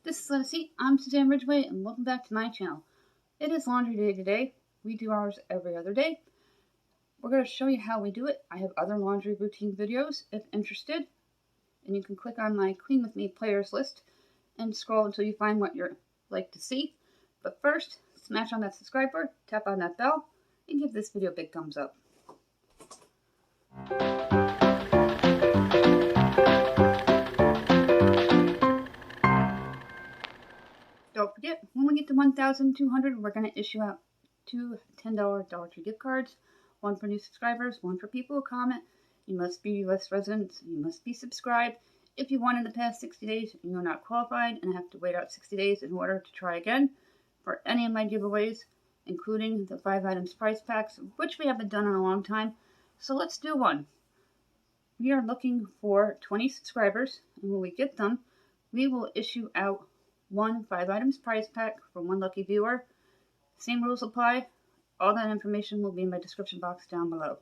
This is Lucy. I'm Suzanne Ridgway, and welcome back to my channel. It is laundry day today. We do ours every other day. We're going to show you how we do it. I have other laundry routine videos if interested, and you can click on my Clean With Me players list and scroll until you find what you'd like to see. But first, smash on that subscribe button, tap on that bell, and give this video a big thumbs up. Don't forget, when we get to 1,200, we're going to issue out two $10 Dollar Tree gift cards. One for new subscribers, one for people who comment. You must be U.S. residents. You must be subscribed. If you won in the past 60 days, you're not qualified and have to wait out 60 days in order to try again for any of my giveaways, including the 5 items prize packs, which we haven't done in a long time. So let's do one. We are looking for 20 subscribers, and when we get them, we will issue out one 5 items prize pack for one lucky viewer. Same rules apply. All that information will be in my description box down below.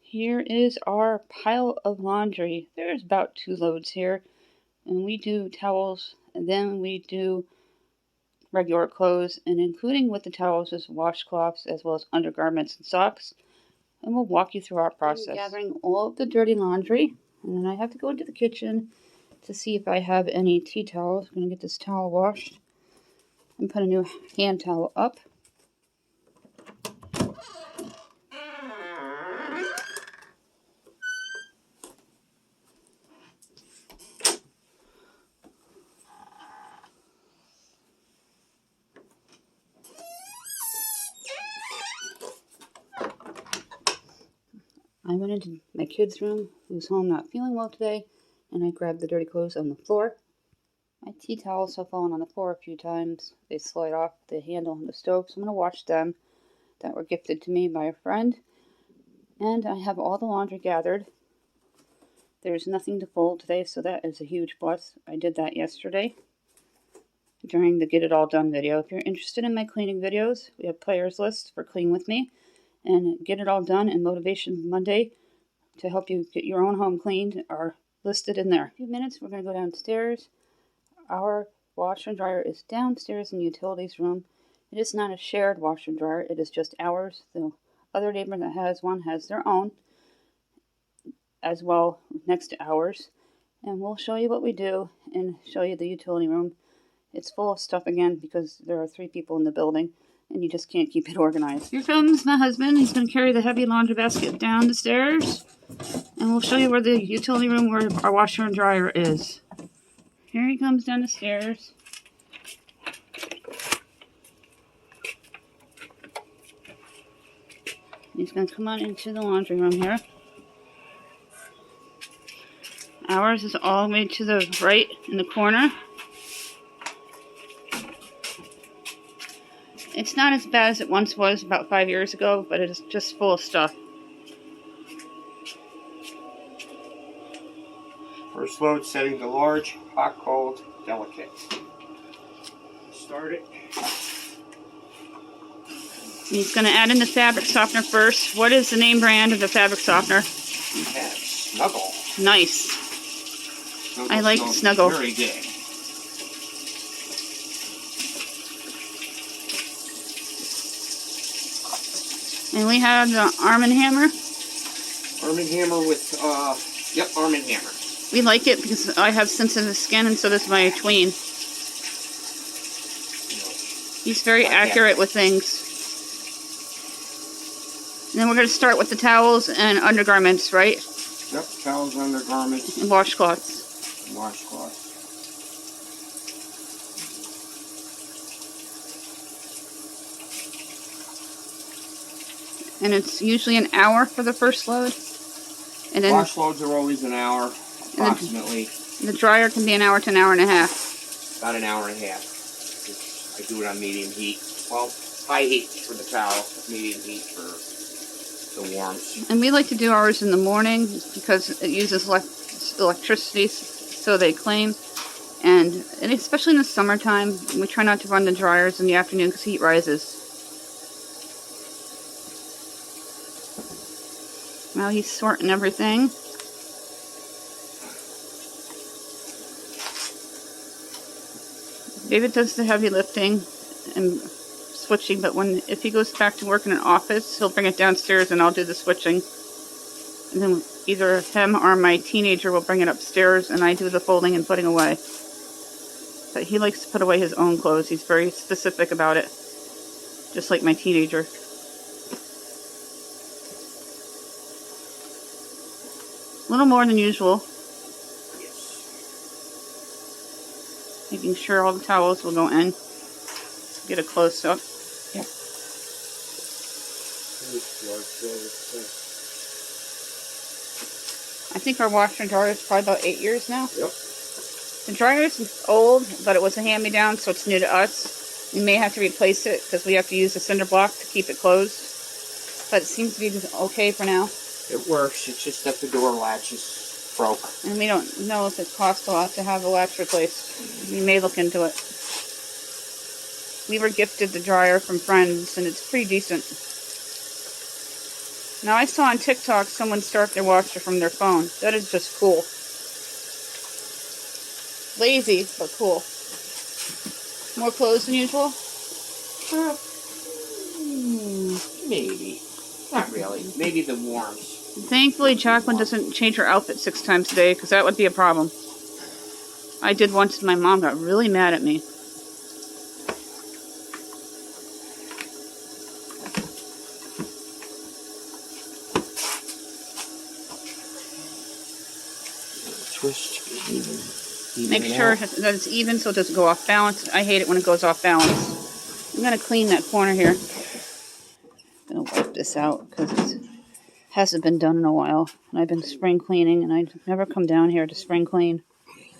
Here is our pile of laundry. There's about 2 loads here, and we do towels, and then we do regular clothes, and including with the towels is washcloths as well as undergarments and socks. And we'll walk you through our process. I'm gathering all of the dirty laundry, and then I have to go into the kitchen to see if I have any tea towels. I'm going to get this towel washed and put a new hand towel up. I went into my kid's room, who's home not feeling well today, and I grabbed the dirty clothes on the floor. My tea towels have fallen on the floor a few times. They slide off the handle on the stove, so I'm going to wash them that were gifted to me by a friend. And I have all the laundry gathered. There's nothing to fold today, so that is a huge plus. I did that yesterday during the Get It All Done video. If you're interested in my cleaning videos, we have players lists for Clean With Me and Get It All Done and Motivation Monday to help you get your own home cleaned are listed in there. In a few minutes, we're going to go downstairs. Our washer and dryer is downstairs in the utilities room. It is not a shared washer and dryer. It is just ours. The other neighbor that has one has their own as well next to ours. And we'll show you what we do and show you the utility room It's full of stuff again because there are 3 people in the building and you just can't keep it organized. Here comes my husband. He's going to carry the heavy laundry basket down the stairs. And we'll show you where the utility room where our washer and dryer is. Here he comes down the stairs. He's going to come on into the laundry room here. Ours is all the way to the right in the corner. It's not as bad as it once was about 5 years ago, but it is just full of stuff. First load setting to large, hot, cold, delicate. Start it. He's going to add in the fabric softener first. What is the name brand of the fabric softener? We have Snuggle. Nice. Snuggle I like Snuggle. Very good. And we have the Arm & Hammer. Arm & Hammer with, yep, Arm & Hammer. We like it because I have sensitive skin and so does my tween. He's very accurate with things. And then we're going to start with the towels and undergarments, right? Yep, towels, undergarments. And washcloths. Washcloths. And it's usually an hour for the first load. And then Wash loads are always an hour, approximately. The dryer can be an hour to an hour and a half. About an hour and a half. I do it on medium heat. Well, high heat for the towel, medium heat for the warms. And we like to do ours in the morning because it uses electricity, so they claim. And especially in the summertime, we try not to run the dryers in the afternoon because heat rises. Now he's sorting everything. David does the heavy lifting and switching, but if he goes back to work in an office, he'll bring it downstairs and I'll do the switching. And then either him or my teenager will bring it upstairs and I do the folding and putting away. But he likes to put away his own clothes. He's very specific about it, just like my teenager. A little more than usual. Yes. Making sure all the towels will go in. Get a close up. Yeah. I think our washer and dryer is probably about 8 years now. Yep. The dryer is old, but it was a hand-me-down, so it's new to us. We may have to replace it because we have to use a cinder block to keep it closed. But it seems to be okay for now. It works. It's just that the door latch is broke. And we don't know if it costs a lot to have the latch replaced. We may look into it. We were gifted the dryer from friends, and it's pretty decent. Now, I saw on TikTok someone start their washer from their phone. That is just cool. Lazy, but cool. More clothes than usual? Maybe. Not really. Maybe the warms. Thankfully, Jacqueline doesn't change her outfit 6 times a day, because that would be a problem. I did once, and my mom got really mad at me. Twist even. Make sure that it's even so it doesn't go off balance. I hate it when it goes off balance. I'm going to clean that corner here. I'm going to wipe this out, because it hasn't been done in a while. And I've been spring cleaning, and I've never come down here to spring clean.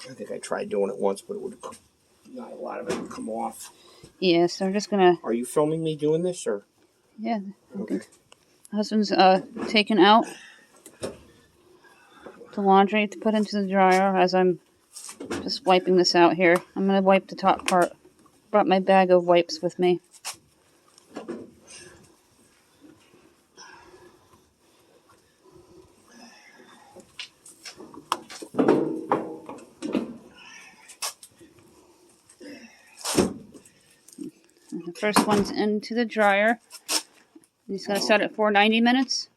I think I tried doing it once, but it would not a lot of it would come off. Yeah, so I'm just gonna. Are you filming me doing this, or? Yeah. Okay. Husband's taking out the laundry to put into the dryer as I'm just wiping this out here. I'm gonna wipe the top part. Brought my bag of wipes with me. The first one's into the dryer. He's going to set it for 90 minutes.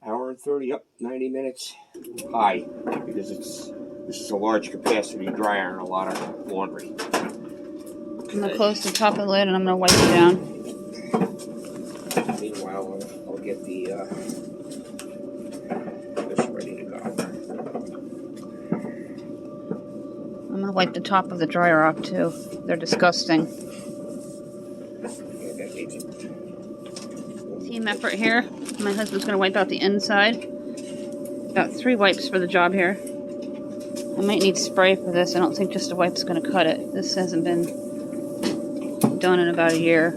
Hour and 30, yep, 90 minutes high, because this is a large capacity dryer and a lot of laundry. I'm going to close the top of the lid and I'm going to wipe it down. Meanwhile, I'll get the this ready to go. I'm going to wipe the top of the dryer off too. They're disgusting. Yeah, that needs it. Team effort here. My husband's going to wipe out the inside. Got 3 wipes for the job here. I might need spray for this. I don't think just a wipe's going to cut it. This hasn't been done in about a year.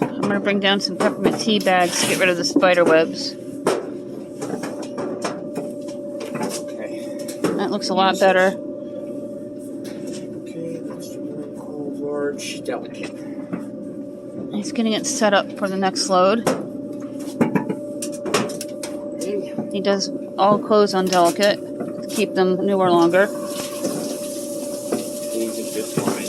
I'm going to bring down some peppermint tea bags to get rid of the spider webs. Okay. That looks a lot better. Okay, that's the one called large delicate. He's getting it set up for the next load. He does all clothes on delicate to keep them newer longer. These are just fine.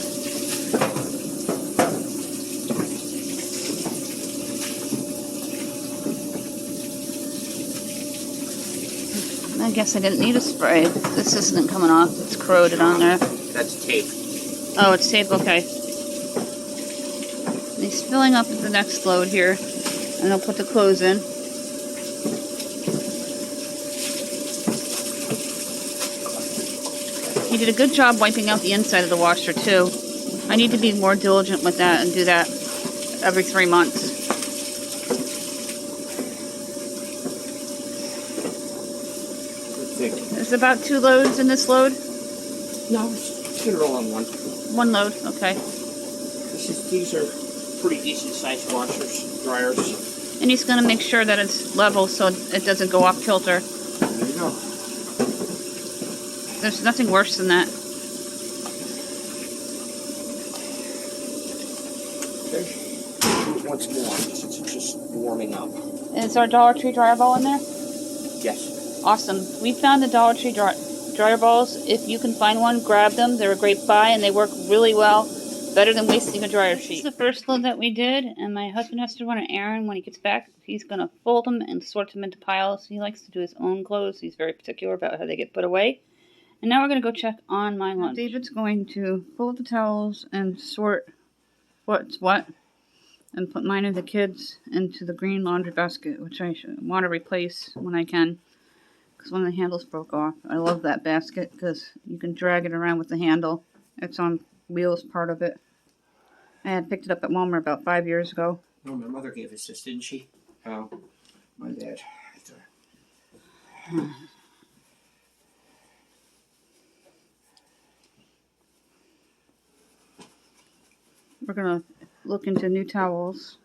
I guess I didn't need a spray. This isn't coming off. It's corroded on there. That's tape. Oh, it's tape. Okay. He's filling up the next load here, and I'll put the clothes in. He did a good job wiping out the inside of the washer too. I need to be more diligent with that and do that every 3 months. There's about 2 loads in this load? No, just get it all on one. 1 load, okay. These are pretty decent sized washers, dryers. And he's going to make sure that it's level so it doesn't go off kilter. There you go. There's nothing worse than that. Okay. Once more, it's just warming up. Is our Dollar Tree dryer ball in there? Yes. Awesome. We found the Dollar Tree dryer balls. If you can find one, grab them. They're a great buy and they work really well. Better than wasting a dryer sheet. This is the first load that we did, and my husband has to run an errand when he gets back. He's going to fold them and sort them into piles. He likes to do his own clothes. He's very particular about how they get put away. And now we're going to go check on my lunch. David's going to fold the towels and sort what's what, and put mine and the kids into the green laundry basket, which I want to replace when I can, because one of the handles broke off. I love that basket because you can drag it around with the handle. It's on wheels, part of it. I had picked it up at Walmart about 5 years ago. No, my mother gave us this, didn't she? Oh, my dad. We're going to look into new towels.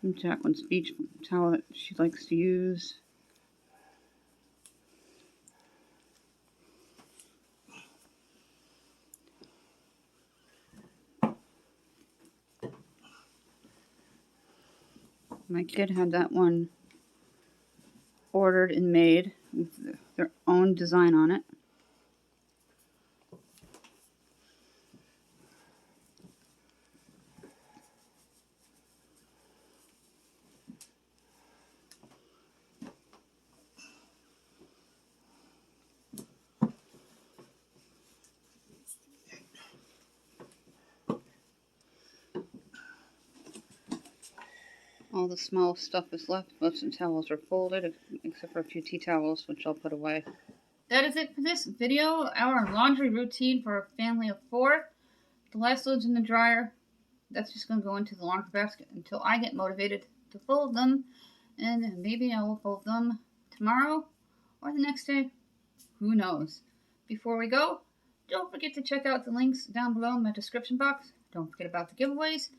And Jacqueline's beach towel that she likes to use. My kid had that one ordered and made with their own design on it. All the small stuff is left. Most of the towels are folded, except for a few tea towels, which I'll put away. That is it for this video. Our laundry routine for a family of 4. The last load's in the dryer. That's just going to go into the laundry basket until I get motivated to fold them. And maybe I will fold them tomorrow or the next day. Who knows? Before we go, don't forget to check out the links down below in my description box. Don't forget about the giveaways.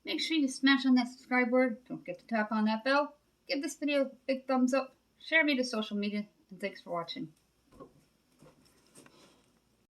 Make sure you smash on that subscribe button. Don't forget to tap on that bell. Give this video a big thumbs up. Share me to social media. And thanks for watching.